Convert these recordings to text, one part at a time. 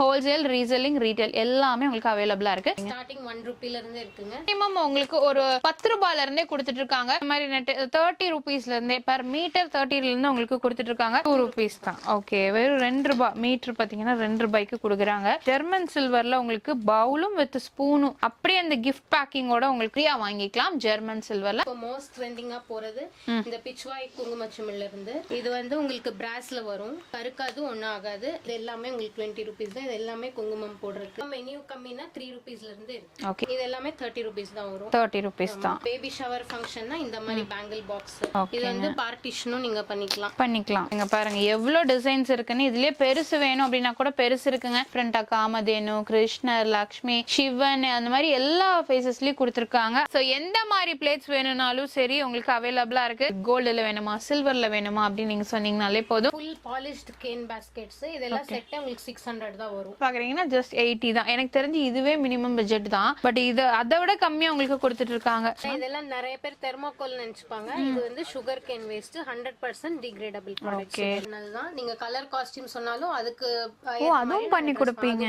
Wholesale, reselling, retail எல்லாமே உங்களுக்கு அவைலபிளா இருக்கு. ஸ்டார்டிங் 1 ரூபீல இருந்து இருக்குங்க. மினிமம் உங்களுக்கு ஒரு 10 ரூபாயில இருந்தே கொடுத்துட்டு இருக்காங்க. இந்த மாதிரி நெட் 30 ரூபீஸ்ல இருந்தே பர் மீட்டர் 30ல இருந்து உங்களுக்கு கொடுத்துட்டு இருக்காங்க. 2 ரூபீஸ் தான். ஓகே, வெறும் 2 ரூபாய் மீட்டர் பாத்தீங்கன்னா 2 ரூபாய்க்கு கொடுக்குறாங்க. ஜெர்மன் சில்வர்ல உங்களுக்கு பவுலும் வித் ஸ்பூனும் அப்படியே அந்த கிஃப்ட் பேக்கிங்கோட உங்களுக்கு ஃப்ரீயா வாங்கிக்கலாம். ஜெர்மன் சில்வர்ல இப்போ மோஸ்ட் ட்ரெண்டிங்கா போறது இந்த பிச்வாய் குங்குமச்சிமில்ல இருந்து. இது வந்து உங்களுக்கு பிராஸ்ல வரும், கருக்காது, ஒன்னும் ஆகாது. இது எல்லாமே உங்களுக்கு 20 ரூபீஸ் தான். இது எல்லாமே குங்குமம் போடுறது. மெனு கம்மினா 3 ரூபீஸ்ல இருந்து இருக்கு. ஓகே, இது எல்லாமே 30 ரூபீஸ் தான் வரும். 30 ரூபீஸ் தான். பேபி ஷவர் ஃபங்க்ஷன்னா இந்த மாதிரி பேங்கிள் பாக்ஸ். இது வந்து பார்ட்டிஷனும் நீங்க பண்ணிக்கலாம். இங்க பாருங்க எவ்வளவு டிசைன்ஸ் இருக்குன்னு. இதுலயே பெருசு வேணும் அப்படின்னா கூட பெருசு இருக்குங்க. ஃப்ரண்டா காமதேனு, கிருஷ்ணர், லக்ஷ்மி, சிவன் அந்த மாதிரி எல்லா ஃபேஸஸ்லயும் கொடுத்திருக்காங்க. சோ எந்த மாதிரி பிளேட்ஸ் வேணும்னாலும் சரி உங்களுக்கு அவைலபிளா இருக்கு. கோல்டுல வேணுமா, சில்வர்ல வேணுமா அப்படின்னு நீங்க சொன்னீங்கனாலே போதும். Full polished can baskets. இதெல்லாம் செட்டே உங்களுக்கு 600 தான் வரும். பாக்குறீங்கன்னா ஜஸ்ட் 80 தான். எனக்கு தெரிஞ்சு இதுவே மினிமம் பட்ஜெட் தான். பட் இது அதை விட கம்மியா உங்களுக்கு கொடுத்துட்டு இருக்காங்க. இதெல்லாம் நிறைய பேர் தெர்மோகோல் நினைச்சுப்பாங்க. இது வந்து sugar cane waste, 100% degradable products. அதனால நீங்க கலர் காஸ்டியூம் சொன்னாலும் அதுக்கு அதுவும் பண்ணி கொடுப்பீங்க.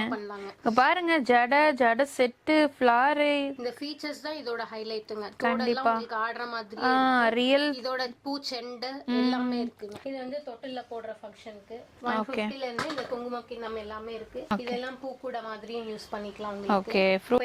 பாருங்க ஜட செட்டு, ஃப்ளார், இந்த ஃபீச்சர்ஸ் தான் இதோட ஹைலைட்டுங்க. கண்டிப்பா உங்களுக்கு ஆடுற மாதிரி ரியல். இதோட பூ செண்டு எல்லாமே இருக்குங்க. இது வந்து தொட்டில்ல போடுற ஃபங்க்ஷனுக்கு 150ல இருந்து இந்த குங்குமம் கிண்ணம் எல்லாமே இருக்கு. இதெல்லாம் பூ கூட மாதிரியும் யூஸ் பண்ணிக்கலாம். Okay,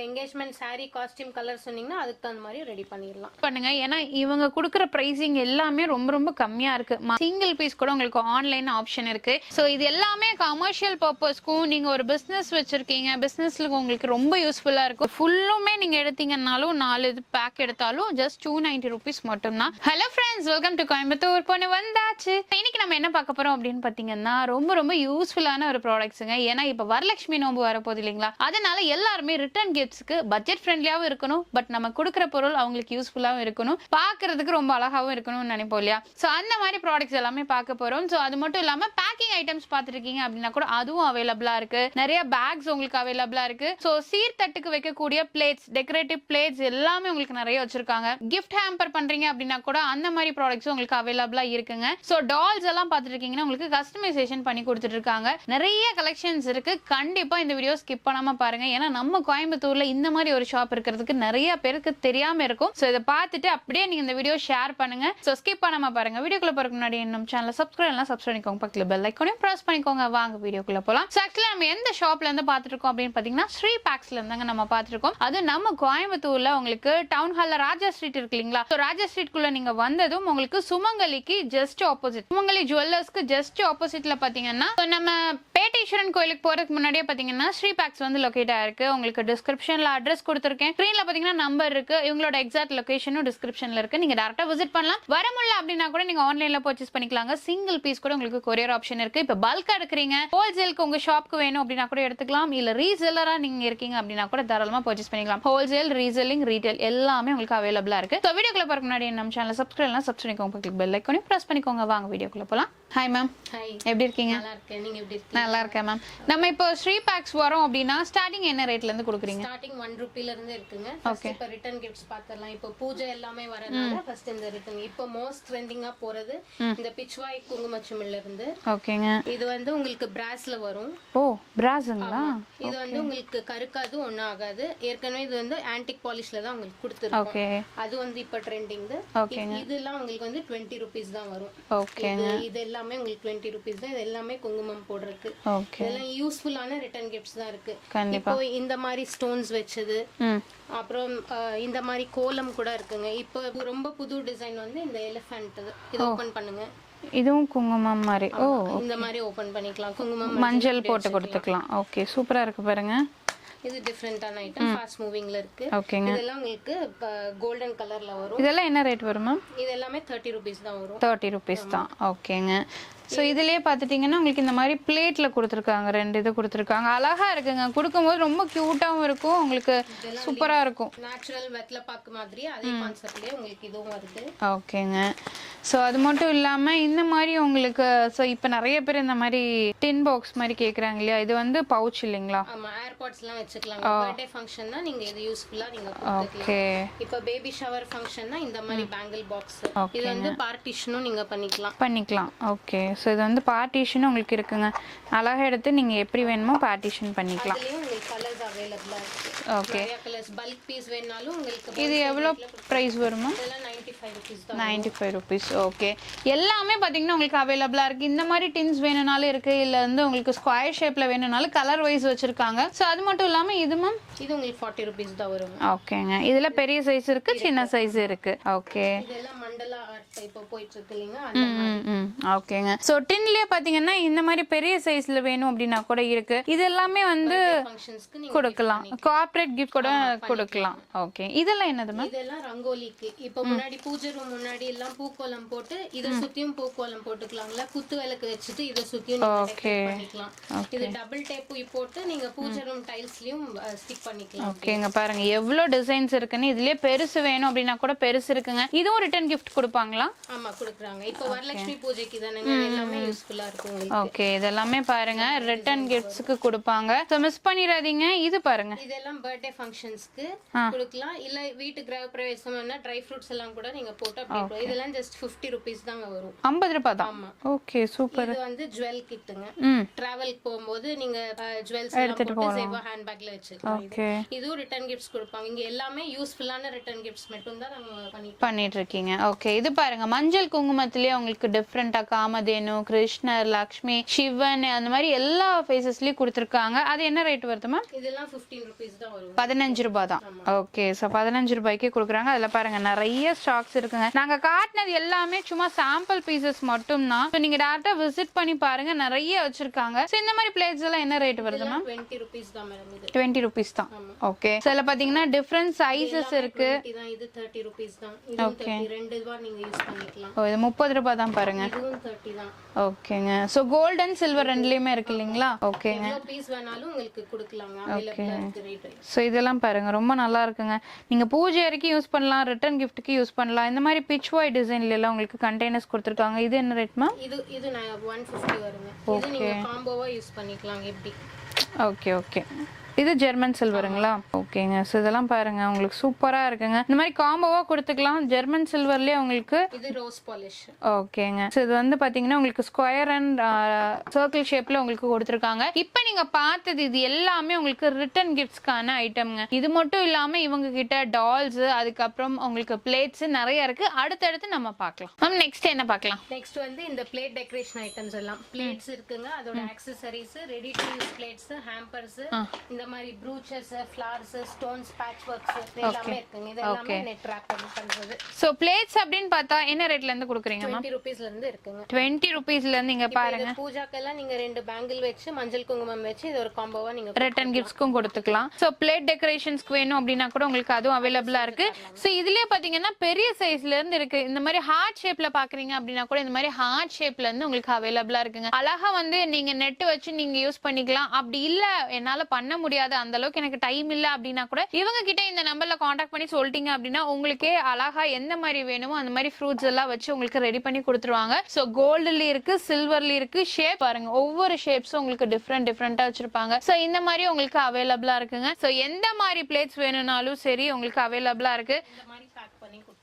engagement saree costume colour சொன்னீங்கன்னா அதுக்கு தகுந்த மாதிரி ரெடி பண்ணிடலாம் பண்ணுங்க. ஏன்னா இவங்க கொடுக்குற பிரைசிங் எல்லாமே ரொம்ப ரொம்ப கம்மியா இருக்கு. சிங்கிள் பீஸ் கூட உங்களுக்கு ஆன்லைன் ஆப்ஷன் இருக்கு. சோ இது எல்லாமே கமர்ஷியல் பர்பஸ்க்கும் நீங்க ஒரு பிசினஸ் வச்சிருக்கீங்க, பிசினஸ்ல உங்களுக்கு ரொம்ப யூஸ்ஃபுல்லா இருக்கும். ஃபுல்லுமே நீங்க எடுத்தீங்கன்னாலும் 4 பேக் எடுத்தாலும் ஜஸ்ட் 290 ரூபீஸ் மட்டும் தான். Hello friends, welcome to Coimbatore. பொண்ணு வந்தாச்சு. இன்னைக்கு நம்ம என்ன பார்க்க போறோம் அப்படின்னு பாத்தீங்கன்னா ரொம்ப ரொம்ப யூஸ்ஃபுல்லான ஒரு ப்ராடக்ட்ஸுங்க. ஏன்னா இப்ப வரலட்சுமி நோம்பு வரப்போகுது இல்லைங்களா, அதனால எல்லாருமே ரிட்டர்ன் கிஃப்ட்ஸ்க்கு பட்ஜெட் ஃப்ரெண்ட்லியாவும் இருக்கணும், பட் நம்ம கொடுக்குற பொருள் அவங்களுக்கு யூஸ்ஃபுல்லாவும் இருக்கணும், பாக்குறதுக்கு ரொம்ப அழகாவும் இருக்கணும்னு நினைப்போம் இல்லையா. சோ அந்த மாதிரி ப்ராடக்ட்ஸ் எல்லாமே பார்க்க போறோம். சோ அது மட்டும் இல்லாம பேக்கிங் ஐட்டம்ஸ் பார்த்துருக்கீங்க அப்படின்னா கூட அதுவும் அவைலபிளா இருக்கு. நிறைய பேக்ஸ் உங்களுக்கு அவைலபிளா இருக்கு. சோ சீர்தட்டுக்கு வைக்கக்கூடிய பிளேட்ஸ், டெக்கரேட்டிவ் பிளேட்ஸ் எல்லாமே உங்களுக்கு நிறைய வச்சிருக்காங்க. கிஃப்ட் ஹேம்பர் பண்றீங்க அப்படின்னா கூட அந்த மாதிரி ப்ராடக்ட்ஸ் உங்களுக்கு அவைலபிளா இருக்குங்க. சோ டால்ஸ் எல்லாம் பார்த்துருக்கீங்கன்னா உங்களுக்கு கஸ்டமைசேஷன் பண்ணி கொடுத்துட்டு இருக்காங்க. நிறைய கலெக்ஷன்ஸ் இருக்கு. கண்டிப்பா இந்த வீடியோ ஸ்கிப் பண்ணாம பாருங்க. ஏன்னா நம்ம கோயம்புத்தூர்ல இந்த மாதிரி ஒரு ஷாப் இருக்கிறதுக்கு நிறைய பேருக்கு தெரியாம இருக்கும். சோ இதை பார்த்துட்டு அப்படியே நீங்க இந்த வீடியோ ஷேர் பண்ணுங்க. சோ ஸ்கிப் பண்ணாம பாருங்க. வீடியோக்குள்ள போறதுக்கு முன்னாடி நம்ம சேனலை சப்ஸ்கிரைப் பண்ணிக்கோங்க, பக்கத்துல பெல் ஐகானையும் பிரஸ் பண்ணிக்கோங்க. வாங்க வீடியோக்குள்ள போலாம். சோ ஆக்சுவலா நம்ம எந்த ஷாப்ல இருந்து பார்த்துட்டு இருக்கோம் அப்படின்னு பாத்தீங்கன்னா ஸ்ரீ பேக்ஸ்ல இருந்தாங்க நம்ம பார்த்துட்டு இருக்கோம். அது நம்ம கோயம்புத்தூர்ல உங்களுக்கு டவுன் ஹால்ல ராஜா ஸ்ட்ரீட் இருக்கு இல்லீங்களா. சோ ராஜா ஸ்ட்ரீட் குள்ள நீங்க வந்ததும் உங்களுக்கு சுமங்கலிக்கு ஜஸ்ட் ஆப்போசிட், சுமங்கலி ஜுவல்லர்ஸ்க்கு ஜஸ்ட் ஆப்போசிட்ல பாத்தீங்கன்னா நம்ம பேட்டீஸ்வரன் கோயிலுக்கு போறதுக்கு முன்னாடியே பாத்தீங்கன்னா ஸ்ரீ பேக்ஸ் வந்து லொகேட் ஆயிருக்கு. உங்களுக்கு டிஸ்கிரிப்ஷன்ல அட்ரஸ் கொடுத்திருக்கேன். ஸ்கிரீன்ல பாத்தீங்கன்னா நம்பர் இருக்கு. இவங்களோட எக்ஸாக்ட் லொகேஷனும் டிஸ்கிரிப்ஷன்ல இருக்கு. நீங்க டைரக்டா விசிட் பண்ணலாம். வர முடியல அப்படின்னா கூட நீங்க ஆன்லைன்ல பர்ச்சேஸ் பண்ணிக்கலாங்க. சிங்கிள் பீஸ் கூட உங்களுக்கு கொரியர் ஆப்ஷன் இருக்கு. இப்ப பல்கா எடுக்கிறீங்க, ஹோல்சேலுக்கு உங்க ஷாப்க்கு வேணும் அப்படின்னா கூட எடுத்துக்கலாம். இல்ல ரீசெல்லரா நீங்க இருக்கீங்க அப்படின்னா கூட தாராளமா பர்ச்சேஸ் பண்ணிக்கலாம். ஹோல்சேல், ரீசெல்லிங், ரீட்டைல் எல்லாமே உங்களுக்கு அவைலபிளா இருக்கு. சோ வீடியோக்குள்ள போறதுக்கு முன்னாடி நம்ம சேனலை சப்ஸ்கிரைப் பண்ணிக்கோங்க, பக்கத்துல பெல் ஐகானையும் பிரஸ் பண்ணிக்கோங்க. வாங்க வீடியோக்குள்ள போலாம். ஹாய் மேம், எப்படி இருக்கீங்க? நல்லா இருக்கேன். நீங்க எப்படி இருக்கீங்க? நல்லா இருக்கேன் மேம். நம்ம இப்போ ஸ்ரீ பேக்ஸ் வரோம் அப்படின்னா ஸ்டார்டிங் என்ன ரேட்ல இருந்து கொடுக்குறீங்க? ஸ்டார்டிங் 1 ரூபீல இருந்து இருக்குங்க. ஃபர்ஸ்ட் இப்ப ரிட்டர்ன் கிஃப்ட்ஸ் பார்த்தறலாம். இப்போ பூஜை எல்லாமே வரனால ஃபர்ஸ்ட் இந்த ரிட்டர்ன். இப்போ மோஸ்ட் ட்ரெண்டிங்கா போறது இந்த பிச்வாய் குங்குமச்சிமில்ல இருந்து. ஓகேங்க. இது வந்து உங்களுக்கு பிராஸ்ல வரும். ஓ, பிராஸ்ங்களா? இது வந்து உங்களுக்கு கருக்காது, ஒன்னும் ஆகாது. ஏற்கனவே இது வந்து ஆன்டிக் பாலிஷ்ல தான் உங்களுக்கு கொடுத்திருக்கோம். ஓகே. அது வந்து இப்ப ட்ரெண்டிங். இதெல்லாம் உங்களுக்கு வந்து 20 ரூபீஸ் தான் வரும். ஓகேங்க. இது எல்லாமே உங்களுக்கு 20 ரூபீஸ் தான். இது எல்லாமே குங்குமம் போடுறதுக்கு. ஓகே. இதெல்லாம் யூஸ்ஃபுல்லான ரிட்டர்ன் கிஃப்ட்ஸ் தான் இருக்கு. இப்போ இந்த மாதிரி ஸ்டோன்ஸ் வெச்சது, அப்புறம் இந்த மாதிரி கோலம் கூட இருக்குங்க. இப்போ ரொம்ப புது டிசைன் வந்து இந்த எலிஃபண்ட். இது ஓபன் பண்ணுங்க. இதுவும் குங்குமம் மாதிரி. ஓ, இந்த மாதிரி ஓபன் பண்ணிக்கலாம். குங்குமம் மஞ்சள் போட்டு கொடுத்துக்கலாம். ஓகே, சூப்பரா இருக்கு பாருங்க. இது டிஃபரண்டான ஐட்டம், ஃபாஸ்ட் மூவிங்ல இருக்கு. ஓகேங்க. இதெல்லாம் உங்களுக்கு கோல்டன் கலர்ல வரும். இதெல்லாம் என்ன ரேட் வரும் மேம்? இது எல்லாமே 30 ரூபீஸ் தான் வரும். 30 ரூபீஸ் தான். ஓகேங்க. ஸோ இதுலயே பார்த்துட்டீங்கன்னா உங்களுக்கு இந்த மாதிரி பிளேட்ல கொடுத்துருக்காங்க. 2 இது கொடுத்துருக்காங்க. அழகா இருக்குங்க. கொடுக்கும்போது ரொம்ப கியூட்டாவும் இருக்கும். உங்களுக்கு சூப்பரா இருக்கும். நேச்சுரல் வெத்தலை பாக்கு மாதிரி அதே கான்செப்ட்லயே உங்களுக்கு இதுவும் வருது. ஓகேங்க. ஸோ அது மட்டும் இல்லாம இந்த மாதிரி உங்களுக்கு ஸோ இப்போ நிறைய பேர் இந்த மாதிரி டின் பாக்ஸ் மாதிரி கேட்குறாங்க இல்லையா, இது வந்து பவுச் இல்லைங்களா? ஆமா, ஏர்பாட்ஸ்லாம் வச்சுக்கலாம். பர்த்டே ஃபங்க்ஷன்னா நீங்க இது யூஸ்ஃபுல்லா நீங்க கொடுத்துக்கலாம். ஓகே. இப்போ பேபி ஷவர் ஃபங்க்ஷன்னா இந்த மாதிரி பேங்கிள் பாக்ஸ். இது வந்து பார்ட்டிஷனும் நீங்க பண்ணிக்கலாம். ஓகே, ஸோ இது வந்து பார்ட்டிஷன் உங்களுக்கு இருக்குங்க. அழகாக எடுத்து நீங்கள் எப்படி வேணுமோ பார்ட்டிஷன் பண்ணிக்கலாம். கலர்ஸ் அவைலபிளா இருக்கு. ஓகே. கலர்ஸ் பல்க் பீஸ் வேணாலும் உங்களுக்கு. இது எவ்வளோ ப்ரைஸ் வருமா? இதெல்லாம் 95 rupees தான். 95 rupees. ஓகே. எல்லாமே பார்த்தீங்கன்னா உங்களுக்கு அவைலபிளாக இருக்குது. இந்த மாதிரி டின்ஸ் வேணும்னாலும் இருக்குது, இல்லை வந்து உங்களுக்கு ஸ்கொயர் ஷேப்பில் வேணும்னாலும் கலர் வைஸ் வச்சுருக்காங்க. ஸோ அது மட்டும் இல்லாமல் இது மேம் இது உங்களுக்கு 40 rupees தான் வரும். ஓகேங்க. இதில் பெரிய சைஸ் இருக்குது, சின்ன சைஸ் இருக்குது. ஓகே. இதெல்லாம் மண்டலா ஆர்ட் இப்போ போயிட்டு இருக்கு இல்லைங்க. ஓகேங்க. ஸோ டின்லேயே பார்த்தீங்கன்னா இந்த மாதிரி பெரிய சைஸில் வேணும் அப்படின்னா கூட இருக்குது. இது எல்லாமே வந்து கொடுக்கலாம், கார்ப்பரேட் கிஃப்ட் கூட கொடுக்கலாம். ஓகே. இதெல்லாம் என்னது மேம்? இதெல்லாம் ரங்கோலிக்கு. இப்போ முன்னாடி பூஜை ரூம் முன்னாடி எல்லாம் பூக்கோலம் போட்டு இத சுத்தியும் பூக்கோலம் போட்டுக்கலாம்ல. குத்து விளக்கு வச்சிட்டு இத சுத்தியும் பண்ணிக்கலாம். இது டபுள் டேப் போட்டு நீங்க பூஜை ரூம் டைல்ஸ்லயும் ஸ்டிக் பண்ணிக்கலாம். ஓகேங்க. பாருங்க எவ்வளவு டிசைன்ஸ் இருக்குன்னு. இதுலயே பெருசு வேணும் அப்படின்னா கூட பெருசு இருக்குங்க. இதுவும் ரிட்டர்ன் கிஃப்ட் கொடுப்பாங்களா? ஆமா கொடுக்குறாங்க. இப்போ வரலட்சுமி பூஜைக்கு தானங்க எல்லாமே யூஸ்ஃபுல்லா இருக்கும் உங்களுக்கு. ஓகே. இதெல்லாம் பாருங்க ரிட்டர்ன் கிஃப்ட்ஸ்க்கு கொடுப்பாங்க. சோ மிஸ் பண்ணிராதீங்க. இது பாருங்க இதெல்லாம் பர்த்டே ஃபங்க்ஷன்ஸ்க்கு கொடுக்கலாம். இல்ல வீட்டு கிரக பிரவேசம்னா ட்ரை ஃப்ரூட்ஸ் எல்லாம் கூட நீங்க போட்டு அப்படியே. இதெல்லாம் ஜஸ்ட் 50 rupees தாங்க வரும். 50 ரூபாய் தான். Okay super. இது வந்து ஜுவல் கிட்டுங்க. டிராவல் போகும்போது நீங்க ஜுவல்ஸ் எடுத்துட்டு சேவா ஹேண்ட் பேக்ல வச்சுக்கலாம். இது ரிட்டர்ன் கிஃப்ட்ஸ் கொடுப்பாங்க. இங்க எல்லாமே யூஸ்ஃபுல்லான ரிட்டர்ன் கிஃப்ட்ஸ் மட்டும் தான் நம்ம பண்ணிட்டு இருக்கீங்க. ஓகே. இது பாருங்க மஞ்சள் குங்குமத்திலேயே உங்களுக்கு டிஃபரெண்டா காமதேனு, கிருஷ்ணர், லக்ஷ்மி, சிவன் அந்த மாதிரி எல்லா ஃபேஸஸ்லயும் கொடுத்துருக்காங்க. அது என்ன ரேட் வருது மேம்? இதெல்லாம் 15 rupees தான் வரும். 15 ரூபாய் தான். ஓகே. சோ 15 ரூபாய்க்கு கொடுக்குறாங்க. அதுல பாருங்க நிறைய ஸ்டாக்ஸ் இருக்குங்க. நாங்க காட்டினது எல்லாமே சும்மா சாம்பிள் பீசஸ் மட்டும் தான். நீங்க டேரக்டா விசிட் பண்ணி பாருங்க, நிறைய வச்சிருக்காங்க. சோ இந்த மாதிரி பிளேட்ஸ் எல்லாம் என்ன ரேட் வருது மேம்? 20 rupees தான் மேடம். இது 20 rupees தான். ஓகே. சோ இதுல பாத்தீங்கன்னா டிஃபரண்ட் சைஸஸ் இருக்கு. இது 30 rupees தான். இது 32 ரூபாய் நீங்க யூஸ் பண்ணிக்கலாம். ஓ இது 30 ரூபாய் தான் பாருங்க. இதுவும் 30 தான். ஓகேங்க. சோ கோல்ட் அண்ட் சில்வர் ரெண்டுலயுமே இருக்கு இல்லீங்களா? ஓகேங்க. எவ்வளவு பீஸ் வேணாலும் உங்களுக்கு கொடுக்கலாங்க. அவேலபிளா இருக்கு ரேட். சோ இதெல்லாம் பாருங்க ரொம்ப நல்லா இருக்குங்க. நீங்க பூஜை வரைக்கும் யூஸ் பண்ணலாம், ரிட்டர்ன் கிஃப்ட்க்கு யூஸ் பண்ணலாம். இந்த மாதிரி பிட்ச் வாய் டிசைன்ல எல்லாம் உங்களுக்கு கண்டெய்னர்ஸ் கொடுத்திருக்காங்க. இது என்ன ரேட் மேம்? இது 150 வருங்க. இது நீங்க காம்போவா யூஸ் பண்ணிக்கலாம் எப்படி. Okay okay. இது ஜெர்மன் சில்வருங்களா? ஓகேங்க. ஸோ இதெல்லாம் பாருங்க உங்களுக்கு சூப்பரா இருக்குங்க. இந்த மாதிரி காம்போவா கொடுத்துக்கலாம். ஜெர்மன் சில்வர்லயே உங்களுக்கு இது ரோஸ் பாலிஷ். ஓகேங்க. ஸோ இது வந்து பாத்தீங்கன்னா உங்களுக்கு ஸ்கொயர் அண்ட் சர்க்கிள் ஷேப்ல உங்களுக்கு கொடுத்துருக்காங்க. இப்போ நீங்க பார்த்தது இது எல்லாமே உங்களுக்கு ரிட்டர்ன் கிஃப்ட்ஸ்க்கான ஐட்டம்ங்க. இது மட்டும் இல்லாம இவங்க கிட்ட டால்ஸ், அதுக்கப்புறம் உங்களுக்கு பிளேட்ஸ் நிறைய இருக்கு. அடுத்தடுத்து நம்ம பார்க்கலாம். மேம் நெக்ஸ்ட் என்ன பார்க்கலாம்? நெக்ஸ்ட் வந்து இந்த பிளேட் டெக்கரேஷன் ஐட்டம்ஸ் எல்லாம் பிளேட்ஸ் இருக்குங்க. அதோட accessories, ready to use plates, hampers, இந்த மாதிரி brooches, flowers, stones, patch works எல்லாமே இருக்குங்க. இது எல்லாமே நெட் ராப் பண்றது. சோ பிளேட்ஸ் அப்படினு பார்த்தா என்ன ரேட்ல இருந்து கொடுக்குறீங்க மேம்? 20 rupees ல இருந்து இருக்குங்க. 20 rupeesல இருந்து இங்க பாருங்க. பூஜாக்கெல்லாம் நீங்க ரெண்டு பேங்கிள் வச்சு மஞ்சள் குங்குமம் வச்சு இது ஒரு காம்போவா நீங்க ரிட்டர்ன் கிஃப்ட்ஸ்க்கும் கொடுத்துக்கலாம். சோ பிளேட் டெக்கரேஷன்ஸ்க்கு வேணும் அப்படினா கூட உங்களுக்கு அதுவும் அவேலபிளா இருக்கு. சோ இதுலயே பாத்தீங்கன்னா பெரிய சைஸ்ல இருந்து இருக்கு. இந்த மாதிரி ஹார்ட் ஷேப்ல பாக்குறீங்க அப்படினா கூட இந்த மாதிரி ஹார்ட் ஷேப்ல இருந்து உங்களுக்கு அவேலபிளா இருக்குங்க. அழகா வந்து நீங்க நெட் வச்சு நீங்க யூஸ் பண்ணிக்கலாம். அப்படி இல்ல என்னால பண்ண முடியாது, அந்த அளவுக்கு எனக்கு டைம் இல்ல அப்படின்னா கூட இவங்க கிட்ட இந்த நம்பர்ல காண்டாக்ட் பண்ணி சொல்லிட்டீங்க அப்படின்னா உங்களுக்கே அழகா எந்த மாதிரி வேணுமோ அந்த மாதிரி ஃப்ரூட்ஸ் எல்லாம் வச்சு உங்களுக்கு ரெடி பண்ணி கொடுத்துருவாங்க. சோ கோல்டுல இருக்கு, சில்வர்ல இருக்கு. ஷேப் பாருங்க, ஒவ்வொரு ஷேப்ஸும் உங்களுக்கு டிஃப்ரெண்டா வச்சிருப்பாங்க. சோ இந்த மாதிரி உங்களுக்கு அவைலபிளா இருக்குங்க. சோ எந்த மாதிரி பிளேட்ஸ் வேணும்னாலும் சரி உங்களுக்கு அவைலபிளா இருக்கு. இந்த மாதிரி பேக் பண்ணி கொடுத்துருவாங்க.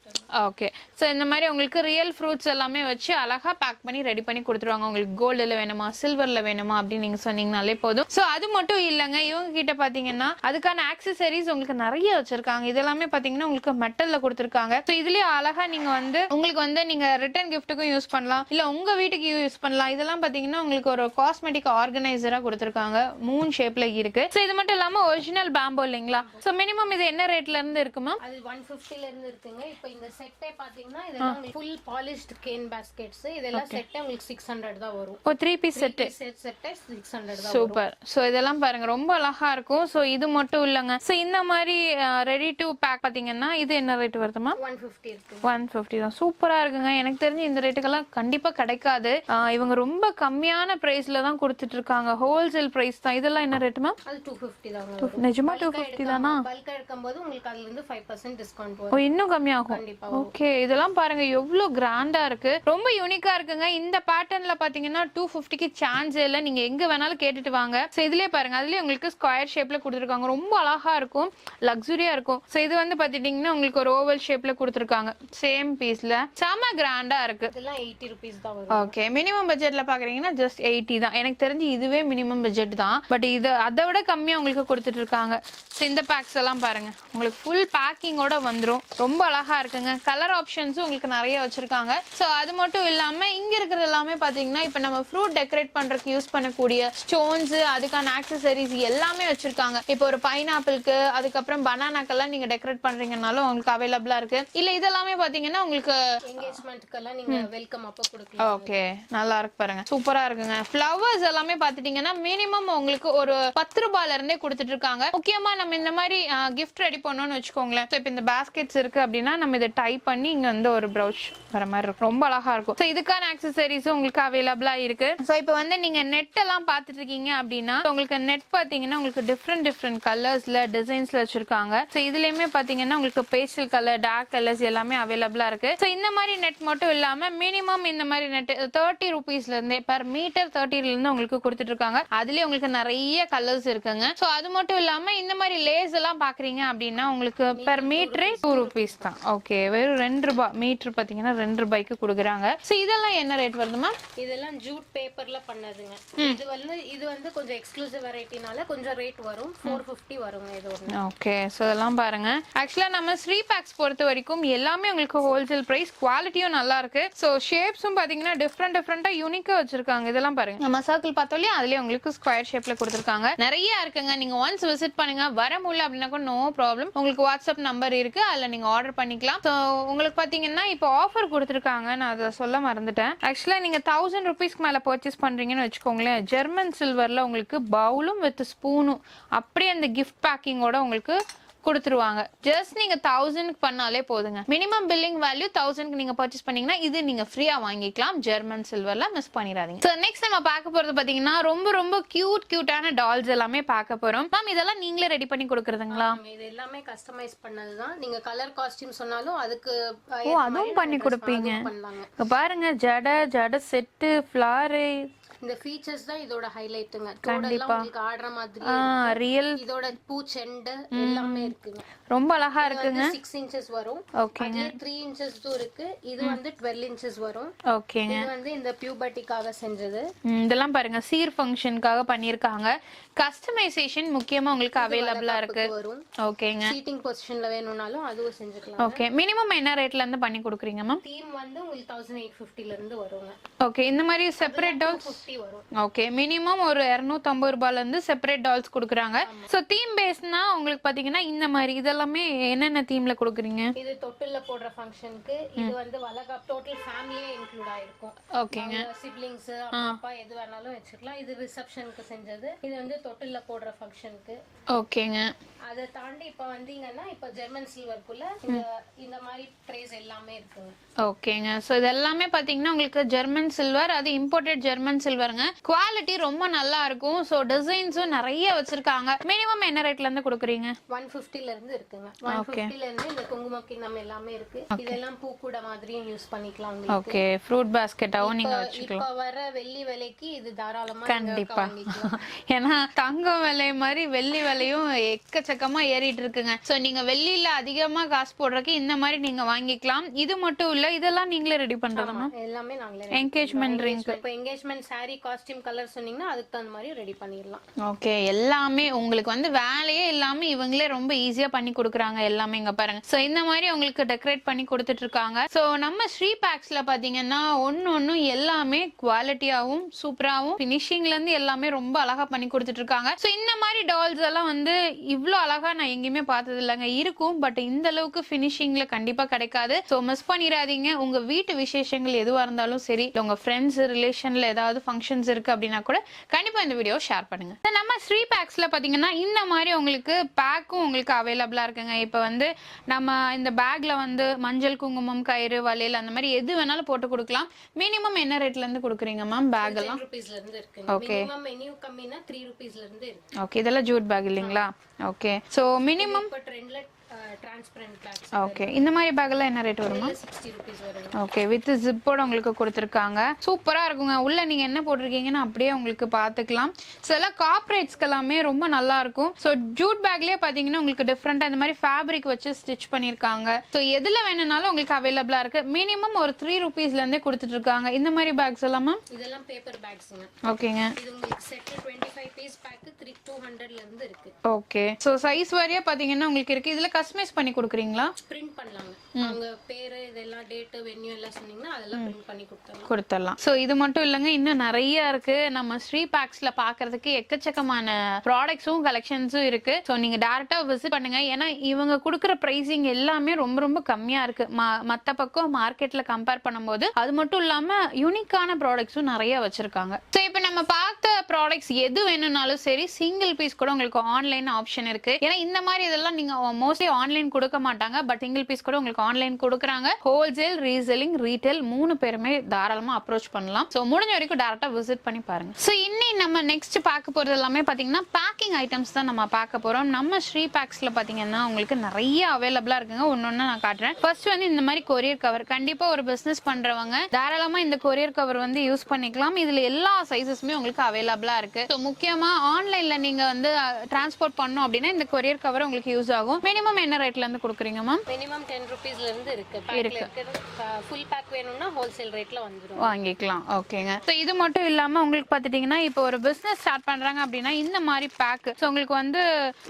ஓகே. சோ இந்த மாதிரி உங்களுக்கு ரியல் ஃப்ரூட்ஸ் எல்லாமே வச்சு அழகா பேக் பண்ணி ரெடி பண்ணி கொடுத்துருவாங்க. உங்களுக்கு கோல்டுல வேணுமா, சில்வர்ல வேணுமா அப்படின்னு நீங்க சொன்னீங்கனாலே போதும். சோ அது மட்டும் இல்லங்க, இவங்க கிட்ட பாத்தீங்கன்னா அதுக்கான ஆக்சசரிஸ் உங்களுக்கு நிறைய வச்சிருக்காங்க. இதெல்லாமே பாத்தீங்கன்னா உங்களுக்கு மெட்டல்ல கொடுத்திருக்காங்க. சோ இதுலயே அழகா நீங்க வந்து உங்களுக்கு வந்து நீங்க ரிட்டர்ன் கிஃப்ட்டுக்கும் யூஸ் பண்ணலாம், இல்ல உங்க வீட்டுக்கு யூஸ் பண்ணலாம். இதெல்லாம் பாத்தீங்கன்னா உங்களுக்கு ஒரு காஸ்மெட்டிக் ஆர்கனைசரா கொடுத்திருக்காங்க. மூன் ஷேப்ல இருக்கு. சோ இது மட்டும் இல்லாம ஒரிஜினல் பேம்போ இல்லைங்களா? சோ மினிமம் இது என்ன ரேட்ல இருந்து இருக்குமா? அது 150 ல இருந்து இருக்குங்க. இப்போ இந்த செட்டே பாத்தீங்கன்னா இதெல்லாம் ஃபுல் பாலிஷ்ட் கேன் பாஸ்கெட்ஸ். இதெல்லாம் செட்டே உங்களுக்கு 600 தான் வரும். ஒரு 3 பீஸ் செட். செட்டே 600 தான். சூப்பர். சோ இதெல்லாம் பாருங்க ரொம்ப அழகா இருக்கும். சோ இது மட்டும் இல்லங்க. சோ இந்த மாதிரி ரெடி டு பேக் பாத்தீங்கன்னா இது என்ன ரேட் வருதுமா? 150 இருக்கு. 150 தான். சூப்பரா இருக்குங்க. எனக்கு தெரிஞ்சு இந்த ரேட்டுக்கெல்லாம் கண்டிப்பா கிடைக்காது. இவங்க ரொம்ப கம்மியான பிரைஸ்ல தான் கொடுத்துட்டு இருக்காங்க. ஹோல்சேல் பிரைஸ் தான். இதெல்லாம் என்ன ரேட்டுமா? அது 250 தான். நிஜமா 250 தானா? பல்கா எடுக்கும்போது உங்களுக்கு அதுல இருந்து 5% டிஸ்கவுண்ட் வரும். இன்னும் கம்மியாகும். கண்டிப்பா கண்டிப்பா ஓகே இதெல்லாம் பாருங்க எவ்வளவு கிராண்டா இருக்கு, ரொம்ப யூனிக்கா இருக்குங்க. இந்த பேட்டர்ன்ல பாத்தீங்கன்னா 250க்கு சான்ஸ் இல்ல, நீங்க எங்க வேணாலும் கேட்டுட்டு வாங்க. சோ இதுலயே பாருங்க, அதுலயே உங்களுக்கு ஸ்கொயர் ஷேப்ல கொடுத்துருக்காங்க, ரொம்ப அழகா இருக்கும், லக்ஸுரியா இருக்கும். சோ இது வந்து பாத்துட்டீங்கன்னா உங்களுக்கு ஒரு ஓவல் ஷேப்ல கொடுத்துருக்காங்க, சேம் பீஸ்ல செம கிராண்டா இருக்கு. இதெல்லாம் 80 rupees தான் வரும். ஓகே மினிமம் பட்ஜெட்ல பாக்குறீங்கன்னா ஜஸ்ட் 80 தான். எனக்கு தெரிஞ்சு இதுவே மினிமம் பட்ஜெட் தான், பட் இது அதை விட கம்மியா உங்களுக்கு கொடுத்துட்டு இருக்காங்க. ஸோ இந்த பேக்ஸ் எல்லாம் பாருங்க, உங்களுக்கு ஃபுல் பேக்கிங்கோட வந்துடும், ரொம்ப அழகா இருக்குங்க. கலர் ஆப்ஷன்ஸும் உங்களுக்கு நிறைய வச்சிருக்காங்க. ஸோ அது மட்டும் இல்லாம இங்க இருக்கிறது எல்லாமே பாத்தீங்கன்னா இப்ப நம்ம ஃப்ரூட் டெக்கரேட் பண்றதுக்கு யூஸ் பண்ணக்கூடிய ஸ்டோன்ஸ், அதுக்கான ஆக்சசரிஸ் எல்லாமே வச்சிருக்காங்க. இப்போ ஒரு பைனாப்பிளுக்கு, அதுக்கப்புறம் பனானாக்கெல்லாம் நீங்க டெக்கரேட் பண்றீங்கனாலும் உங்களுக்கு அவைலபிளா இருக்கு. இல்ல இதெல்லாமே பாத்தீங்கன்னா உங்களுக்கு என்கேஜ்மென்ட்க்கெல்லாம் நீங்க வெல்கம் அப்ப கொடுக்கலாம். ஓகே நல்லா இருக்கு பாருங்க, சூப்பரா இருக்குங்க. ஃப்ளவர்ஸ் எல்லாமே பாத்துட்டீங்கன்னா மினிமம் உங்களுக்கு ஒரு 10 ரூபாயில இருந்தே கொடுத்துட்டு இருக்காங்க. முக்கியமா நம்ம இந்த மாதிரி கிஃப்ட் ரெடி பண்ணோம்னு வச்சுக்கோங்களேன். இப்போ இந்த பாஸ்கெட்ஸ் இருக்கு அப்படின்னா நம்ம இதை டைப் பண்ணி இங்க வந்து ஒரு ப்ரௌச் வர மாதிரி இருக்கும், ரொம்ப அழகா இருக்கும். ஸோ இதுக்கான ஆக்சசரிஸும் உங்களுக்கு அவைலபிளா இருக்கு. ஸோ இப்போ வந்து நீங்க நெட் எல்லாம் பாத்துட்டு இருக்கீங்க அப்படின்னா உங்களுக்கு நெட் பாத்தீங்கன்னா உங்களுக்கு டிஃப்ரெண்ட் கலர்ஸ்ல டிசைன்ஸ்ல வச்சிருக்காங்க. ஸோ இதுலயுமே பாத்தீங்கன்னா உங்களுக்கு பேஸ்டல் கலர், டார்க் கலர்ஸ் எல்லாமே அவைலபிளா இருக்கு. ஸோ இந்த மாதிரி நெட் மட்டும் இல்லாம மினிமம் இந்த மாதிரி நெட் 30 rupeesல இருந்தே பெர் மீட்டர் 30ல இருந்து உங்களுக்கு கொடுத்துட்டு இருக்காங்க. அதுலயே உங்களுக்கு நிறைய கலர்ஸ் இருக்குங்க. ஸோ அது மட்டும் இல்லாம இந்த மாதிரி லேஸ் எல்லாம் பாக்குறீங்க அப்படின்னா உங்களுக்கு பெர் மீட்டரே 2 rupees தான். ஓகே வெறும் 2 ரூபாய் மீட்டர் பாத்தீங்கன்னா 2 ரூபாய்க்கு கொடுக்குறாங்க. ஸோ இதெல்லாம் என்ன ரேட் வருதுமா? இதெல்லாம் ஜூட் பேப்பர்ல பண்ணதுங்க. இது வந்து கொஞ்சம் எக்ஸ்க்ளூசிவ் வெரைட்டினால கொஞ்சம் ரேட் வரும், 450 வருங்க இது ஒண்ணு. ஓகே ஸோ இதெல்லாம் பாருங்க. ஆக்சுவலா நம்ம ஸ்ரீ பேக்ஸ் பொறுத்த வரைக்கும் எல்லாமே உங்களுக்கு ஹோல்சேல் பிரைஸ், குவாலிட்டியும் நல்லா இருக்கு. ஸோ ஷேப்ஸும் பாத்தீங்கன்னா டிஃப்ரெண்டா யூனிக்கா வச்சிருக்காங்க. இதெல்லாம் பாருங்க, நம்ம சர்க்கிள் பார்த்தோம்லையே அதுலயே உங்களுக்கு ஸ்கொயர் ஷேப்ல கொடுத்துருக்காங்க, நிறைய இருக்குங்க. நீங்க ஒன்ஸ் விசிட் பண்ணுங்க, வர முடியல அப்படின்னா கூட நோ ப்ராப்ளம், உங்களுக்கு வாட்ஸ்அப் நம்பர் இருக்கு, அதுல நீங்க ஆர்டர் பண்ணிக்கலாம். ஸோ உங்களுக்கு பாத்தீங்கன்னா இப்போ ஆஃபர் கொடுத்துருக்காங்க, நான் அதை சொல்ல மறந்துட்டேன். ஆக்சுவலா நீங்க 1000 rupeesக்கு மேல பர்ச்சேஸ் பண்றீங்கன்னு வச்சுக்கோங்களேன், ஜெர்மன் சில்வர்ல உங்களுக்கு பவுலும் வித் ஸ்பூனும் அப்படியே அந்த கிஃப்ட் பேக்கிங்கோட உங்களுக்கு கொடுத்துருவாங்க. ஜஸ்ட் நீங்க 1000க்கு பண்ணாலே போதுங்க. மினிமம் பில்லிங் வேல்யூ 1000க்கு நீங்க பர்ச்சேஸ் பண்ணீங்கன்னா இது நீங்க ஃப்ரீயா வாங்கிக்கலாம், ஜெர்மன் சில்வர்ல, மிஸ் பண்ணிடாதீங்க. சோ நெக்ஸ்ட் நம்ம பார்க்க போறது பாத்தீங்கன்னா ரொம்ப கியூட்டான டால்ஸ் எல்லாமே பார்க்க போறோம். மேம் இதெல்லாம் நீங்களே ரெடி பண்ணி கொடுக்கறதுங்களா? இது எல்லாமே கஸ்டமைஸ் பண்ணதுதான். நீங்க கலர் காஸ்டியூம் சொன்னாலும் அதுக்கு அதுவும் பண்ணி கொடுப்பீங்க. பாருங்க ஜட செட்டு, ஃபிளார், இந்த ஃபீச்சர்ஸ் தான் இதோட ஹைலைட்டுங்க. கண்டிப்பா உங்களுக்கு ஆடுற மாதிரி ரியல் இதோட பூ செண்டு எல்லாமே இருக்குங்க, ரொம்ப அழகா இருக்குங்க. 6 inches வரும். ஓகேங்க. 3 inches இருக்கு. இது வந்து 12 inches வரும். ஓகேங்க. இது வந்து இந்த பியூபர்ட்டிக்காக செஞ்சது. இதெல்லாம் பாருங்க சீர் ஃபங்க்ஷனுக்காக பண்ணிருக்காங்க. கஸ்டமைசேஷன் முக்கியமா உங்களுக்கு அவைலபிளா இருக்கு. ஓகேங்க. சீட்டிங் பொசிஷன்ல வேணும்னாலும் அதுவும் செஞ்சுக்கலாம். ஓகே மினிமம் என்ன ரேட்ல இருந்து பண்ணி கொடுக்குறீங்க மேம்? தீம் வந்து உங்களுக்கு 1850ல இருந்து வருங்க. ஓகே இந்த மாதிரி செப்பரேட் டால்ஸ் வரும். ஓகே மினிமம் ஒரு 250 ரூபாயில இருந்து செப்பரேட் டால்ஸ் கொடுக்குறாங்க. சோ தீம் பேஸ்னா உங்களுக்கு பாத்தீங்கன்னா இந்த மாதிரி இதெல்லாமே என்னென்ன தீம்ல கொடுக்குறீங்க? இது தொட்டில்ல போடுற ஃபங்க்ஷனுக்கு, இது வந்து வளகாப் டோட்டல் ஃபேமிலியே இன்க்ளூட் ஆயிருக்கும். ஓகேங்க. சிப்லிங்ஸ், அப்பா எது வேணாலும் வச்சுக்கலாம். இது ரிசப்ஷனுக்கு செஞ்சது. இது வந்து தொட்டில்ல போடுற ஃபங்க்ஷனுக்கு. ஓகேங்க. அதை தாண்டி இப்ப வந்தீங்கன்னா இப்ப ஜெர்மன் சில்வர்க்குள்ள இந்த மாதிரி ட்ரேஸ் எல்லாமே இருக்குங்க. ஓகேங்க. சோ இது எல்லாமே பாத்தீங்கன்னா உங்களுக்கு ஜெர்மன் சில்வர், அது இம்போர்ட்டட் ஜெர்மன் சில்வருங்க. குவாலிட்டி ரொம்ப நல்லா இருக்கும். சோ டிசைன்ஸும் நிறைய வச்சிருக்காங்க. மினிமம் என்ன ரேட்ல இருந்து கொடுக்குறீங்க? 150ல இருந்து இருக்குங்க. 150ல இருந்து இந்த குங்கும கிண்ணம் எல்லாமே இருக்கு. இதெல்லாம் பூ கூட மாதிரியும் யூஸ் பண்ணிக்கலாம். ஓகே ஃப்ரூட் பாஸ்கெட்டாவும் நீங்க வச்சுக்கலாம். இப்ப வர வெள்ளி விலைக்கு இது தாராளமா கண்டிப்பா. ஏன்னா தங்கம் விலை மாதிரி வெள்ளி விலையும் எக்கச்சக்கமா ஏறிட்டு இருக்குங்க. சோ நீங்க வெள்ளியில அதிகமா காசு போடுறதுக்கு இந்த மாதிரி நீங்க வாங்கிக்கலாம். இது மட்டும் இல்ல, இதெல்லாம் நீங்களே ரெடி பண்றதுமா? எல்லாமே நாங்களே. என்கேஜ்மென்ட் ரிங், இப்போ என்கேஜ்மென்ட் saree காஸ்டியூம் கலர் சொன்னீங்கன்னா அதுக்கு தகுந்த மாதிரி ரெடி பண்ணிடலாம். ஓகே எல்லாமே உங்களுக்கு வந்து வேலையே இல்லாம இவங்களே ரொம்ப ஈஸியா பண்ணி கொடுக்குறாங்க எல்லாமே. இங்க பாருங்க. சோ இந்த மாதிரி உங்களுக்கு டெக்கரேட் பண்ணி கொடுத்துட்டு இருக்காங்க. சோ நம்ம ஸ்ரீ பேக்ஸ்ல பாத்தீங்கன்னா ஒன்னும் எல்லாமே குவாலிட்டியாவும் சூப்பராவும் பினிஷிங்ல இருந்து எல்லாமே ரொம்ப அழகா பண்ணி கொடுத்துட்டு இருக்காங்க. சோ இந்த மாதிரி டால்ஸ் எல்லாம் வந்து இவ்ளோ அழகா நான் எங்கேயுமே பார்த்தது இல்லைங்க. இருக்கும் பட் இந்த அளவுக்கு பினிஷிங்ல கண்டிப்பா கிடைக்காது. சோ மிஸ் பண்ணிடாதீங்க. உங்க வீட்டு விசேஷங்கள் எதுவா இருந்தாலும் சரி, உங்க ஃப்ரெண்ட்ஸ் ரிலேஷன்ல ஏதாவது ஃபங்க்ஷன்ஸ் இருக்கு அப்படின்னா கூட கண்டிப்பா இந்த வீடியோ ஷேர் பண்ணுங்க. நம்ம ஸ்ரீ பேக்ஸ்ல பாத்தீங்கன்னா இந்த மாதிரி உங்களுக்கு பேக்கும் உங்களுக்கு அவைலபிளா இருக்குங்க. இப்ப வந்து நம்ம இந்த பேக்ல வந்து மஞ்சள், குங்குமம், கயிறு, வளையல் அந்த மாதிரி எது வேணாலும் போட்டு கொடுக்கலாம். மினிமம் என்ன ரேட்ல இருந்து கொடுக்குறீங்க மேம் பேக் எல்லாம்? 10 rupeesல இருந்து இருக்குங்க. மினிமம் மெனு கம்மினா 3 rupeesல இருந்து இருக்கு. ஓகே இதெல்லாம் ஜூட் பேக் இல்லீங்களா? ஓகே சோ மினிமம் இப்ப ட்ரெண்ட்ல டிரான்ஸ்பரண்ட் பேக்ஸ். ஓகே, இந்த மாதிரி பேக் எல்லாம் என்ன ரேட் வருமா? 60 rupees வருது. ஓகே, வித் ஜிப்போட உங்களுக்கு கொடுத்துருக்காங்க. சூப்பரா இருக்குங்க. உள்ள நீங்க என்ன போட்டிருக்கீங்கன்னு அப்படியே உங்களுக்கு பாத்துக்கலாம். சில கார்பரேட்ஸ்க்கு எல்லாமே ரொம்ப நல்லா இருக்கும். ஸோ ஜூட் பேக்லயே பாத்தீங்கன்னா உங்களுக்கு டிஃப்ரெண்டா இந்த மாதிரி ஃபேப்ரிக் வச்சு ஸ்டிச் பண்ணிருக்காங்க. ஸோ எதுல வேணும்னாலும் உங்களுக்கு அவைலபிளா இருக்கு. மினிமம் ஒரு 3 rupeesல இருந்தே கொடுத்துட்டு இருக்காங்க. இந்த மாதிரி பேக்ஸ் எல்லாமா? இதெல்லாம் பேப்பர் பேக்ஸ்ங்க. ஓகேங்க. இது உங்களுக்கு செட் 25 பீஸ் பேக் 200ல இருந்து இருக்கு. ஓகே, சோ சைஸ் வாரியா பாத்தீங்கன்னா உங்களுக்கு இருக்கு. இதுல கஸ்டமைஸ் பண்ணி கொடுக்குறீங்களா? பிரிண்ட் பண்ணலாங்க. அவங்க பேரு இதெல்லாம் டேட் வென்யூ எல்லாம் சொன்னீங்கன்னா அதெல்லாம் பிரிண்ட் பண்ணி கொடுத்துடலாம். சோ இது மட்டும் இல்லங்க, இன்னும் நிறைய இருக்கு. நம்ம ஸ்ரீ பேக்ஸ்ல பாக்குறதுக்கு எக்கச்சக்கமான ப்ராடக்ட்ஸும் கலெக்ஷன்ஸும் இருக்கு. சோ நீங்க டைரக்டா விசிட் பண்ணுங்க. ஏன்னா இவங்க கொடுக்குற பிரைசிங் எல்லாமே ரொம்ப ரொம்ப கம்மியா இருக்கு. மத்த பக்கம் மார்க்கெட்ல கம்பேர் பண்ணும்போது. அது மட்டும் இல்லாம யூனிக்கான ப்ராடக்ட்ஸும் நிறைய வச்சிருக்காங்க. சோ இப்போ நம்ம பார்த்த ப்ராடக்ட்ஸ் எது வேணும்னாலும் சரி, சிங்கிள் பீஸ் கூட உங்களுக்கு ஆன்லைன் ஆப்ஷன் இருக்கு. ஏன்னா இந்த மாதிரி இதெல்லாம் நீங்க மோஸ்ட்லி ஆன்லைன் கொடுக்க மாட்டாங்க. பட் சிங்கிள் பீஸ் கூட உங்களுக்கு ஆன்லைன் கொடுக்குறாங்க. ஹோல்சேல், ரீசெல்லிங், ரீட்டைல் 3 பேருமே தாராளமா அப்ரோச் பண்ணலாம். சோ முடிஞ்ச வரைக்கும் டைரக்டா விசிட் பண்ணி பாருங்க. சோ இன்னி நம்ம நெக்ஸ்ட் பார்க்க போறது எல்லாமே பாத்தீங்கன்னா பேக்கிங் ஐட்டம்ஸ் தான் நம்ம பார்க்க போறோம். நம்ம ஸ்ரீ பேக்ஸ்ல பாத்தீங்கன்னா உங்களுக்கு நிறைய அவைலபிளா இருக்குங்க. ஒன்னொன்னு நான் காட்டுறேன். ஃபர்ஸ்ட் வந்து இந்த மாதிரி கொரியர் கவர். கண்டிப்பா ஒரு பிசினஸ் பண்றவங்க தாராளமா இந்த கொரியர் கவர் வந்து யூஸ் பண்ணிக்கலாம். இதுல எல்லா சைஸஸுமே உங்களுக்கு அவைலபிளா இருக்கு. சோ முக்கியமா ஆன்லைன்ல நீங்க வந்து டிரான்ஸ்போர்ட் பண்ணனும் அப்படின்னா இந்த கொரியர் கவர் உங்களுக்கு யூஸ் ஆகும். மினிமம் என்ன ரேட்ல இருந்து கொடுக்குறீங்க மேம்? மினிமம் 10 rupeesல இருந்து இருக்கு. ஃபுல் பேக் வேணும்னா ஹோல்சேல் ரேட்ல வந்துரும், வாங்கிக்கலாம். ஓகேங்க. சோ இது மட்டும் இல்லாம உங்களுக்கு பாத்துட்டீங்கன்னா இப்போ ஒரு பிசினஸ் ஸ்டார்ட் பண்றாங்க அப்படின்னா இந்த மாதிரி பேக். சோ உங்களுக்கு வந்து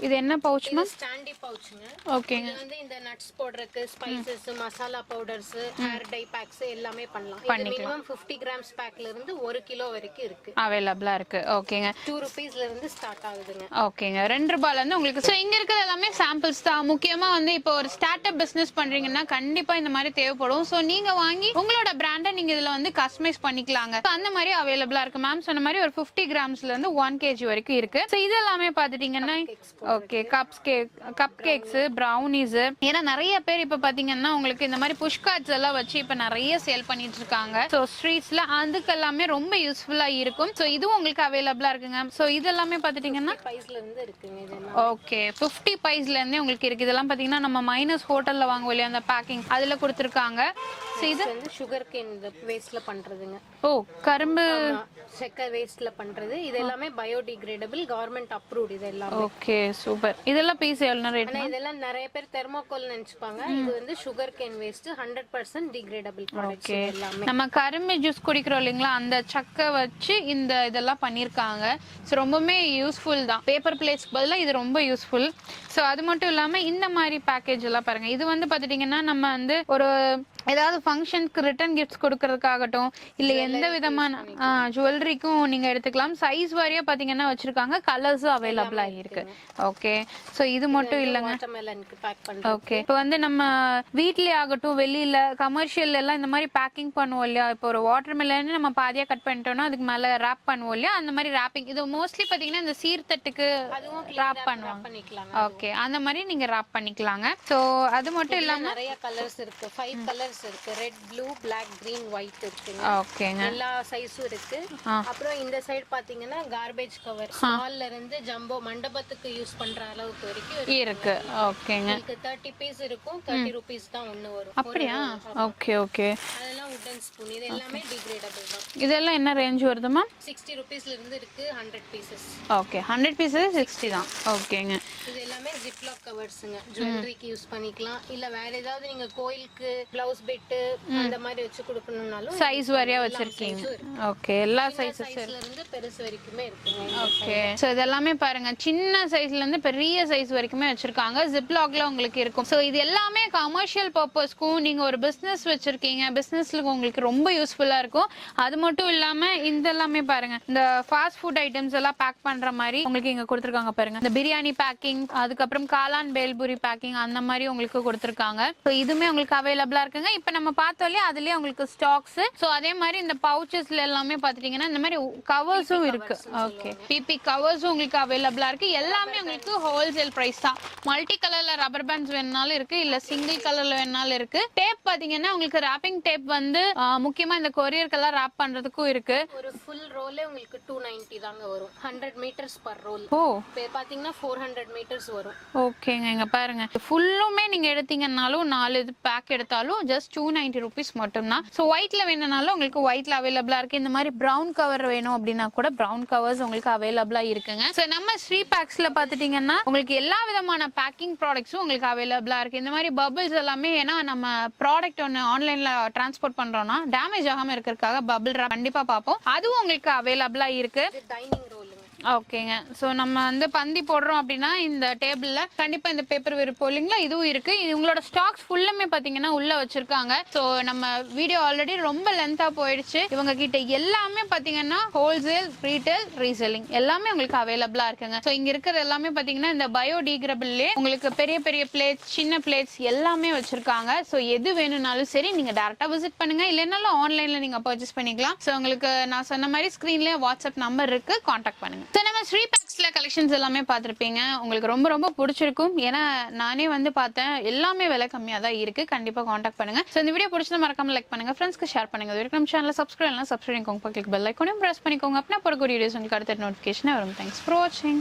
இது என்ன பவுச் மேம்? ஸ்டாண்டி பவுச்ங்க. ஓகேங்க. இது வந்து இந்த நட்ஸ் போடுறதுக்கு, spices, masala powders, hair dye packs எல்லாமே பண்ணலாம். இது மினிமம் 50 grams பேக்ல இருந்து 1 கிலோ வரைக்கும் இருக்கு, அவைலபிளா இருக்கு. ஓகேங்க. 2 rupeesல இருந்து ஸ்டார்ட் ஆகுதுங்க. ஓகேங்க, 2 ரூபாயில இருந்து உங்களுக்கு. சோ இங்க இருக்கிறது எல்லாமே சாம்பிள்ஸ் தான். முக்கியமா வந்து இப்போ ஒரு ஸ்டார்ட் அப் பிசினஸ் பண்றீங்கன்னா கண்டிப்பா இந்த மாதிரி தேவைப்படும். சோ நீங்க வாங்கி உங்களோட பிராண்டை நீங்க இதுல வந்து கஸ்டமைஸ் பண்ணிக்கலாங்க. அந்த மாதிரி அவைலபிளா இருக்கு. மேம் சொன்ன மாதிரி ஒரு 50 grams-ல இருந்து 1 kg வரைக்கும் இருக்கு. சோ இது எல்லாமே பாத்துட்டீங்கன்னா ஓகே, கப் கேக்ஸ், பிரவுனிஸ். ஏன்னா நிறைய பேர் இப்ப பாத்தீங்கன்னா உங்களுக்கு இந்த மாதிரி புஷ் கார்ட்ஸ் எல்லாம் வச்சு இப்ப நிறைய சேல் பண்ணிட்டு இருக்காங்க. சோ ஸ்ட்ரீட்ஸ்ல அதுக்கு எல்லாமே ரொம்ப யூஸ்ஃபுல்லா இருக்கும். சோ இதுவும் உங்களுக்கு அவைலபிளா இருக்குங்க. சோ இது எல்லாமே பாத்துட்டீங்கன்னா 50 பைஸ்ல இருந்து இருக்குங்க. இதெல்லாம் ஓகே, 50 பைஸ்ல இருந்தே உங்களுக்கு இருக்கு. இதெல்லாம் பாத்தீங்கன்னா நம்ம மைனஸ் ஹோட்டல்ல வாங்குவோம் இல்லையா, அந்த பேக்கிங் அதுல கொடுத்திருக்காங்க. சோ இது வந்து சுகர் கேன் வேஸ்ட்ல பண்றதுங்க. ஓ, கரும்பு செக்கர் வேஸ்ட்ல பண்றது. இது எல்லாமே பயோடிகிரேடபிள், கவர்மெண்ட் அப்ரூவ்ட். இது எல்லாம் ஓகே, சூப்பர். இதெல்லாம் பீஸ் எவ்வளவு ரேட்? ஆனா இதெல்லாம் நிறைய பேர் தெர்மோகோல் நினைச்சுப்பாங்க. இது வந்து sugar cane waste, 100% degradable products எல்லாமே. நம்ம கரும்பு ஜூஸ் குடிக்கிறோம் இல்லைங்களா, அந்த சக்கை வச்சு இந்த இதெல்லாம் பண்ணிருக்காங்க. ஸோ ரொம்பவுமே யூஸ்ஃபுல் தான். பேப்பர் பிளேட்ஸ்க்கு பதிலாக இது ரொம்ப யூஸ்ஃபுல். ஸோ அது மட்டும் இல்லாம இந்த மாதிரி பேக்கேஜ் எல்லாம் பாருங்க. இது வந்து பாத்துட்டீங்கன்னா நம்ம வந்து ஒரு ஏதாவது ஃபங்க்ஷனுக்கு ரிட்டர்ன் கிஃப்ட்ஸ் கொடுக்கறதுக்காகட்டும், இல்ல எந்த விதமான ஜுவல்லரிக்கும் நீங்க எடுத்துக்கலாம். சைஸ் வாரியா பாத்தீங்கன்னா வச்சிருக்காங்க. கலர்ஸும் அவைலபிளா இருக்கு. ஓகே, சோ இது மட்டும் இல்லங்க. ஓகே, இப்போ வந்து நம்ம வீட்லயே ஆகட்டும், வெளியில கமர்ஷியல் எல்லாம் இந்த மாதிரி பேக்கிங் பண்ணுவோம் இல்லையா. இப்போ ஒரு வாட்டர் மெலன் நம்ம பாதியா கட் பண்ணிட்டோம்னா அதுக்கு மேல ராப் பண்ணுவோம் இல்லையா, அந்த மாதிரி ராப்பிங். இது மோஸ்ட்லி பாத்தீங்கன்னா இந்த சீர்தட்டுக்கு ராப் பண்ணுவாங்க. ஓகே, அந்த மாதிரி நீங்க ராப் பண்ணிக்கலாங்க. சோ அது மட்டும் இல்லாம நிறைய கலர்ஸ் இருக்கு. 5 கலர்ஸ் இருக்கு. Red, blue, black, green, white இருக்குங்க. ஓகேங்க, எல்லா சைஸும் இருக்கு. அப்புறம் இந்த சைடு பாத்தீங்கன்னா கார்பேஜ் கவர், ஸ்மால்ல இருந்து ஜம்போ மண்டபத்துக்கு யூஸ் பண்ற அளவுக்கு வரைக்கும் இருக்கு. ஓகேங்க, 30 பீஸ் இருக்கும். 30 rupees தான் ஒண்ணு வரும். அப்படியா? Okay okay. அதெல்லாம் வுடன் ஸ்பூன். இது எல்லாமே டிகிரேடபிள் தான். இதெல்லாம் என்ன ரேஞ்ச் வருதுமா? 60 rupeesல இருந்து இருக்கு. 100 பீசஸ். ஓகே, 100 பீசஸ் 60 தான். ஓகேங்க. இது எல்லாமே ஜிப்லாக் கவர்ஸ்ங்க. ஜுவல்லரிக்கு யூஸ் பண்ணிக்கலாம். இல்ல வேற ஏதாவது நீங்க கோயிலுக்கு ப்ளவுஸ் பிட் அந்த மாதிரி வச்சு கொடுக்கணும்னாலும் சைஸ் வாரியா வச்சிருக்கீங்க. ஓகே, எல்லா சைஸஸ்ல இருந்து பெருசு வரைக்குமே இருக்குங்க. ஓகே, சோ இதெல்லாமே பாருங்க, சின்ன சைஸ்ல இருந்து பெரிய சைஸ் வரைக்குமே வச்சிருக்காங்க. ஜிப்லாக்ல உங்களுக்கு இருக்கும். சோ இது எல்லாமே கமர்ஷியல் பர்பஸ்க்கும் நீங்க ஒரு பிசினஸ் வச்சிருக்கீங்க, பிசினஸ்ல உங்களுக்கு ரொம்ப யூஸ்ஃபுல்லா இருக்கும். அது மட்டும் இல்லாம இந்த எல்லாமே பாருங்க, இந்த ஃபாஸ்ட் ஃபுட் ஐட்டம்ஸ் எல்லாம் பேக் பண்ற மாதிரி உங்களுக்கு இங்க கொடுத்திருக்காங்க பாருங்க. இந்த பிரியாணி பேக்கிங், அதுக்கப்புறம் காளான் பேல்பூரி பேக்கிங், அந்த மாதிரி உங்களுக்கு கொடுத்திருக்காங்க. சோ இதுமே உங்களுக்கு அவைலபிளா இருக்குங்க. இப்ப நம்ம பார்த்தோம் இல்லையா, அதுலயே உங்களுக்கு ஸ்டாக்ஸ். சோ அதே மாதிரி இந்த பவுச்சஸ்ல எல்லாமே பாத்துட்டீங்கன்னா இந்த மாதிரி கவர்ஸும் இருக்கு. ஓகே, பிபி கவர்ஸும் உங்களுக்கு அவைலபிளா இருக்கு. எல்லாமே உங்களுக்கு ஹோல்சேல் பிரைஸ் தான். மல்டி கலர்ல ரப்பர் பேண்ட்ஸ் வேணும்னாலும் இருக்கு, இல்ல சிங்கிள் கலர்ல வேணும்னாலும் இருக்கு. டேப் பாத்தீங்கன்னா உங்களுக்கு ராப்பிங் டேப் வந்து முக்கியமா இந்த கொரியர்க்கெல்லாம் ராப் பண்றதுக்கும் இருக்கு. ஒரு ஃபுல் ரோலே உங்களுக்கு 290 தாங்க வரும். 100 மீட்டர்ஸ் பர் ரோல். ஓ, பாத்தீங்கன்னா 400 மீட்டர்ஸ் வரும். ஓ ஓகேங்க, இங்க பாருங்க ஃபுல்லுமே நீங்க எடுத்தீங்கன்னாலும் 4 இது பேக் எடுத்தாலும் ஜஸ்ட் 290 rupees மட்டும்தான். ஸோ ஒயிட்ல வேணும்னாலும் உங்களுக்கு ஒயிட்ல அவைலபிளா இருக்கு. இந்த மாதிரி ப்ரௌன் கவர் வேணும் அப்படின்னா கூட ப்ரௌன் கவர்ஸ் உங்களுக்கு அவைலபிளா இருக்குங்க. ஸோ நம்ம ஸ்ரீ பேக்ஸ்ல பாத்துட்டீங்கன்னா உங்களுக்கு எல்லா விதமான பேக்கிங் ப்ராடக்ட்ஸும் உங்களுக்கு அவைலபிளா இருக்கு. இந்த மாதிரி பபிள்ஸ் எல்லாமே, ஏன்னா நம்ம ப்ராடக்ட் ஒன்று ஆன்லைன்ல டிரான்ஸ்போர்ட் பண்றோம்னா டேமேஜ் ஆகாம இருக்கிறதுக்காக பபிள் ரேப் கண்டிப்பா பார்ப்போம். அதுவும் உங்களுக்கு அவைலபிளா இருக்கு. டைனிங் ரோல் ஓகேங்க. ஸோ நம்ம வந்து பந்தி போடுறோம் அப்படின்னா இந்த டேபிள்ல கண்டிப்பா இந்த பேப்பர் விருப்பம் இல்லைங்களா, இதுவும் இருக்கு. இது உங்களோட ஸ்டாக்ஸ் ஃபுல்லுமே பாத்தீங்கன்னா உள்ள வச்சிருக்காங்க. ஸோ நம்ம வீடியோ ஆல்ரெடி ரொம்ப லென்த்தா போயிடுச்சு. இவங்க கிட்ட எல்லாமே பாத்தீங்கன்னா ஹோல்சேல், ரீட்டைல், ரீசெல்லிங் எல்லாமே உங்களுக்கு அவைலபிளா இருக்குங்க. ஸோ இங்க இருக்கிறது எல்லாமே பாத்தீங்கன்னா இந்த பயோடிகிரபிள்லயே உங்களுக்கு பெரிய பெரிய பிளேட்ஸ், சின்ன பிளேட்ஸ் எல்லாமே வச்சிருக்காங்க. ஸோ எது வேணும்னாலும் சரி நீங்க டேரக்டா விசிட் பண்ணுங்க, இல்லைனாலும் ஆன்லைன்ல நீங்க பர்ச்சேஸ் பண்ணிக்கலாம். ஸோ உங்களுக்கு நான் சொன்ன மாதிரி ஸ்கிரீன்லயே வாட்ஸ்அப் நம்பர் இருக்கு, கான்டாக்ட் பண்ணுங்க. ஸோ நம்ம ஸ்ரீ பேக்ஸ்ல கலெக்ஷன்ஸ் எல்லாமே பார்த்துருப்பீங்க, உங்களுக்கு ரொம்ப ரொம்ப பிடிச்சிருக்கும். ஏன்னா நானே வந்து பார்த்தேன், எல்லாமே விலை கம்மியாக தான் இருக்கு. கண்டிப்பா கான்டாக்ட் பண்ணுங்க. ஸோ இந்த வீடியோ பிடிச்சது மறக்காம லைக் பண்ணுங்க, ஃப்ரெண்ட்ஸ்க்கு ஷேர் பண்ணுங்க. இது வரைக்கும் நம்ம சேனலை சப்ஸ்கிரைப் பண்ணிக்கோங்க, பக்கத்துக்கு பெல் ஐகானையும் பிரஸ் பண்ணிக்கோங்க. அப்படின்னா போற வீடியோஸ் உங்களுக்கு அடுத்த நோட்டிஃபிகேஷன் வரும். தேங்க்ஸ் ஃபார் வாட்சிங்.